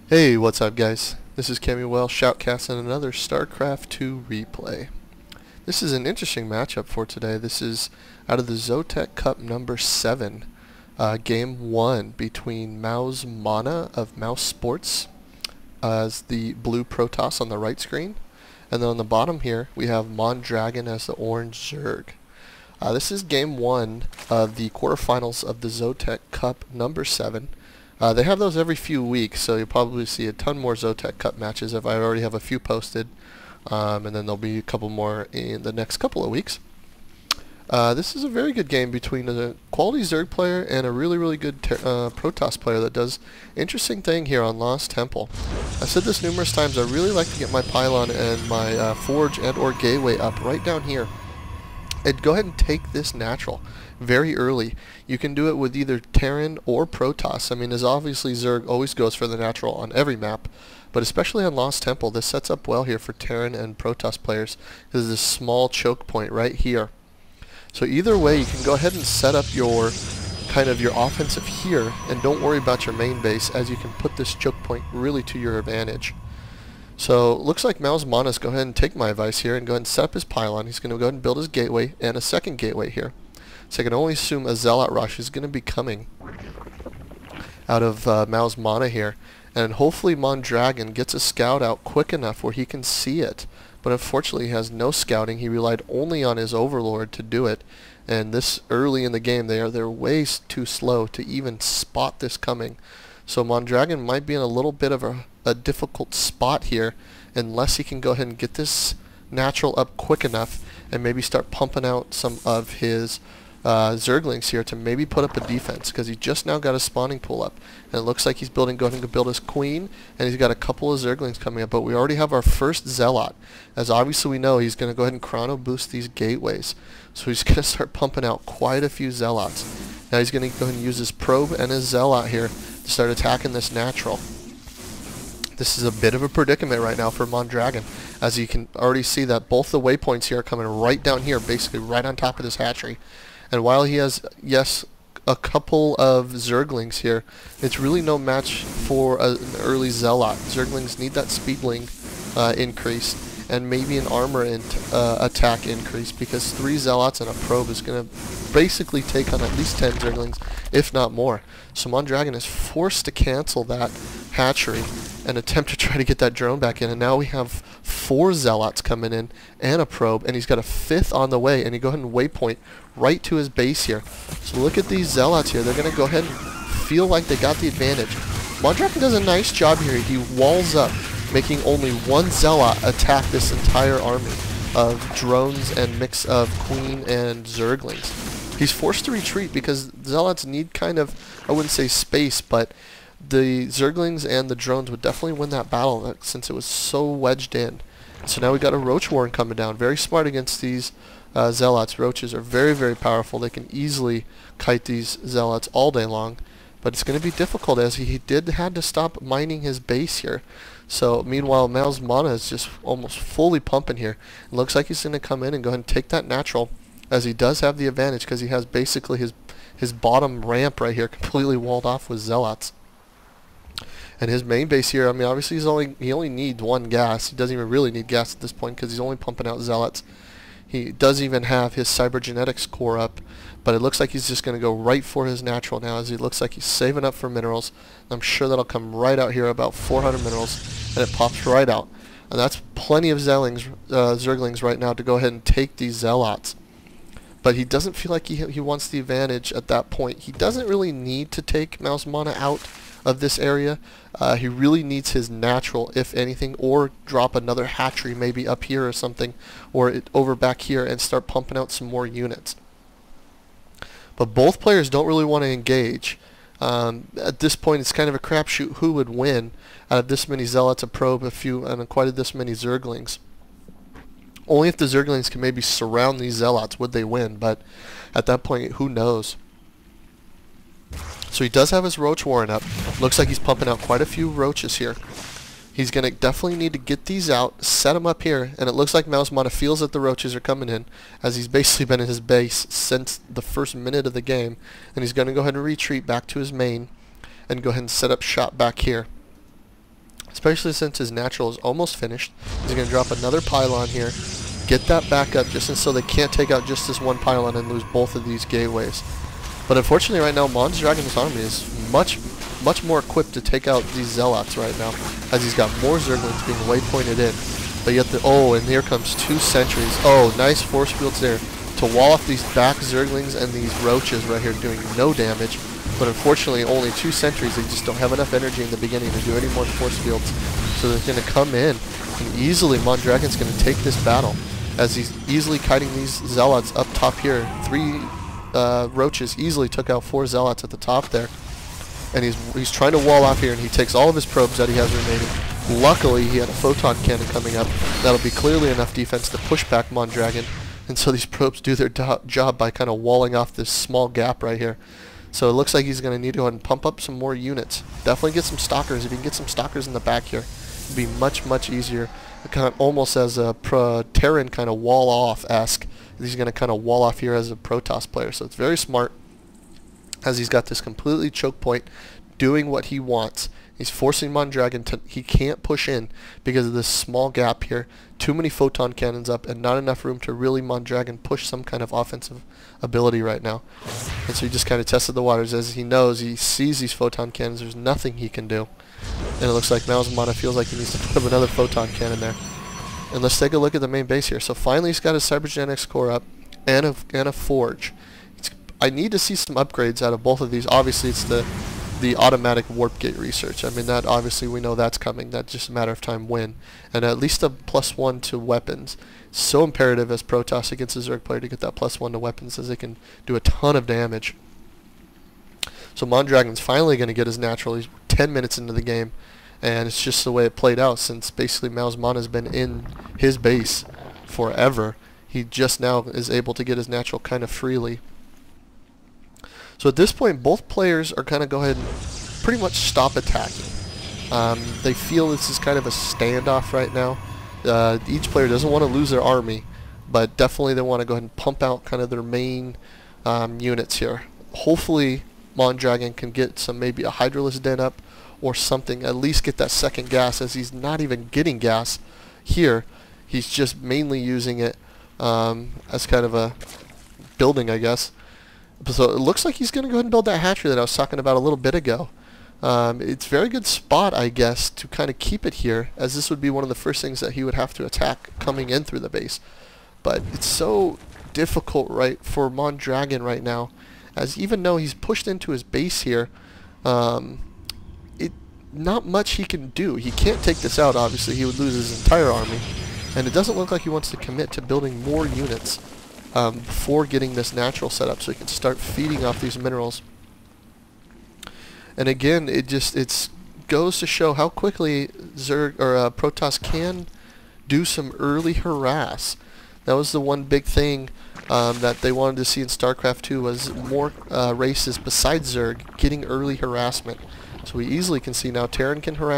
Hey, what's up guys? This is Camuel Shoutcast and another StarCraft 2 replay. This is an interesting matchup for today. This is out of the Zotac Cup number 7, Game 1 between mouzMaNa of mousesports as the blue Protoss on the right screen. And then on the bottom here we have Mondragon as the orange Zerg. This is Game 1 of the quarterfinals of the Zotac Cup number 7. They have those every few weeks, so you'll probably see a ton more Zotac Cup matches. If I already have a few posted, and then there'll be a couple more in the next couple of weeks. This is a very good game between a quality Zerg player and a really good Protoss player that does interesting thing here on Lost Temple. I've said this numerous times, I really like to get my pylon and my forge and or gateway up right down here. And go ahead and take this natural very early. You can do it with either Terran or Protoss. I mean, as obviously Zerg always goes for the natural on every map, but especially on Lost Temple, this sets up well here for Terran and Protoss players. There's this small choke point right here. So either way, you can go ahead and set up your your offensive here, and don't worry about your main base, as you can put this choke point really to your advantage. So looks like mouzMaNa's go ahead and take my advice here and go ahead and set up his pylon. He's going to go ahead and build his gateway and a second gateway here. So I can only assume a zealot rush is going to be coming out of mouzMaNa here. And hopefully Mondragon gets a scout out quick enough where he can see it. But unfortunately he has no scouting. He relied only on his overlord to do it. And this early in the game they're way too slow to even spot this coming. So Mondragon might be in a little bit of a difficult spot here unless he can go ahead and get this natural up quick enough and maybe start pumping out some of his Zerglings here to maybe put up a defense, because he just now got a spawning pool up and it looks like he's going to build his queen, and he's got a couple of Zerglings coming up. But we already have our first zealot, as obviously we know he's going to go ahead and chrono boost these gateways, so he's going to start pumping out quite a few zealots. Now he's going to go ahead and use his probe and his zealot here to start attacking this natural. This is a bit of a predicament right now for Mondragon, as you can already see that both the waypoints here are coming right down here, basically right on top of this hatchery. And while he has, yes, a couple of Zerglings here, it's really no match for an early Zealot. Zerglings need that speedling increase and maybe an armor attack increase, because 3 Zealots and a probe is going to basically take on at least 10 Zerglings, if not more. So Mondragon is forced to cancel that hatchery and attempt to try to get that drone back in, and now we have 4 Zealots coming in and a probe, and he's got a 5th on the way, and he go ahead and waypoint right to his base here. So look at these Zealots here. They're going to go ahead and feel like they got the advantage. Mondragon does a nice job here. He walls up, making only 1 Zealot attack this entire army of drones and mix of queen and Zerglings. He's forced to retreat because Zealots need kind of, I wouldn't say space, but the Zerglings and the drones would definitely win that battle since it was so wedged in. So now we got a Roach Warren coming down. Very smart against these Zealots. Roaches are very powerful. They can easily kite these Zealots all day long. But it's going to be difficult, as he had to stop mining his base here. So meanwhile mouzMaNa is just almost fully pumping here. It looks like he's going to come in and go ahead and take that natural, as he does have the advantage because he has basically his bottom ramp right here completely walled off with Zealots. And his main base here, I mean, obviously he only needs 1 gas. He doesn't even really need gas at this point because he's only pumping out Zealots. He does even have his cybergenetics core up, but it looks like he's just going to go right for his natural now, as he looks like he's saving up for minerals. I'm sure that'll come right out here, about 400 minerals, and it pops right out. And that's plenty of Zerglings right now to go ahead and take these Zealots. But he doesn't feel like he wants the advantage at that point. He doesn't really need to take mouzMaNa out of this area. He really needs his natural, if anything, or drop another hatchery maybe up here or something, or over back here, and start pumping out some more units. But both players don't really want to engage. At this point it's kind of a crapshoot who would win out of this many Zealots, a probe, a few, and quite this many Zerglings. Only if the Zerglings can maybe surround these Zealots would they win, but at that point, who knows. So he does have his Roach Warren up. Looks like he's pumping out quite a few roaches here. He's going to definitely need to get these out, set them up here, and it looks like mouzMaNa feels that the roaches are coming in, as he's basically been in his base since the first minute of the game, and he's going to go ahead and retreat back to his main and go ahead and set up shop back here. especially since his natural is almost finished. He's going to drop another pylon here, get that back up just so they can't take out just this one pylon and lose both of these gateways. But unfortunately right now, Mondragon's army is much more equipped to take out these zealots right now, as he's got more zerglings being waypointed in. But yet and here comes 2 sentries. Oh, nice force fields there to wall off these back zerglings and these roaches right here doing no damage. But unfortunately only 2 sentries. They just don't have enough energy in the beginning to do any more force fields. So they're going to come in, and easily Mondragon's going to take this battle, as he's easily kiting these zealots up top here. 3 roaches easily took out 4 zealots at the top there. And he's trying to wall off here, and he takes all of his probes that he has remaining. Luckily, he had a photon cannon coming up. That'll be clearly enough defense to push back Mondragon. And so these probes do their job by kind of walling off this small gap right here. So it looks like he's going to need to go ahead and pump up some more units. Definitely get some stalkers. If he can get some stalkers in the back here, it'd be much easier. Kind of almost as a Terran kind of wall off-esque. He's going to kind of wall off here as a Protoss player. So it's very smart, as he's got this completely choke point doing what he wants. He's forcing Mondragon to, he can't push in because of this small gap here. Too many photon cannons up and not enough room to really Mondragon push some kind of offensive ability right now. And so he just kind of tested the waters, as he knows, he sees these photon cannons, there's nothing he can do. And it looks like mouzMaNa feels like he needs to put up another photon cannon there. And let's take a look at the main base here. So finally he's got his Cybergenetics core up and a forge. I need to see some upgrades out of both of these. Obviously it's the automatic warp gate research. I mean, that obviously we know that's coming. That's just a matter of time when. And at least a +1 to weapons. So imperative as Protoss against a Zerg player to get that +1 to weapons, as they can do a ton of damage. So Mondragon's finally going to get his natural. He's 10 minutes into the game, and it's just the way it played out, since basically mouzMaNa's been in his base forever. He just now is able to get his natural kind of freely. So at this point, both players are kind of go ahead and pretty much stop attacking. They feel this is kind of a standoff right now. Each player doesn't want to lose their army, but definitely they want to go ahead and pump out kind of their main units here. Hopefully Mondragon can get some, maybe a Hydralisk Den up or something, at least get that second gas, as he's not even getting gas here. He's just mainly using it as kind of a building, I guess. So it looks like he's going to go ahead and build that hatchery that I was talking about a little bit ago. It's a very good spot, I guess, to kind of keep it here, as this would be one of the first things that he would have to attack coming in through the base. But it's so difficult for Mondragon right now, as even though he's pushed into his base here, not much he can do. He can't take this out, obviously. He would lose his entire army. And it doesn't look like he wants to commit to building more units before getting this natural set up, so he can start feeding off these minerals. And again, it goes to show how quickly Protoss can do some early harass. That was the one big thing that they wanted to see in StarCraft 2, was more races besides Zerg getting early harassment. So we easily can see now Terran can harass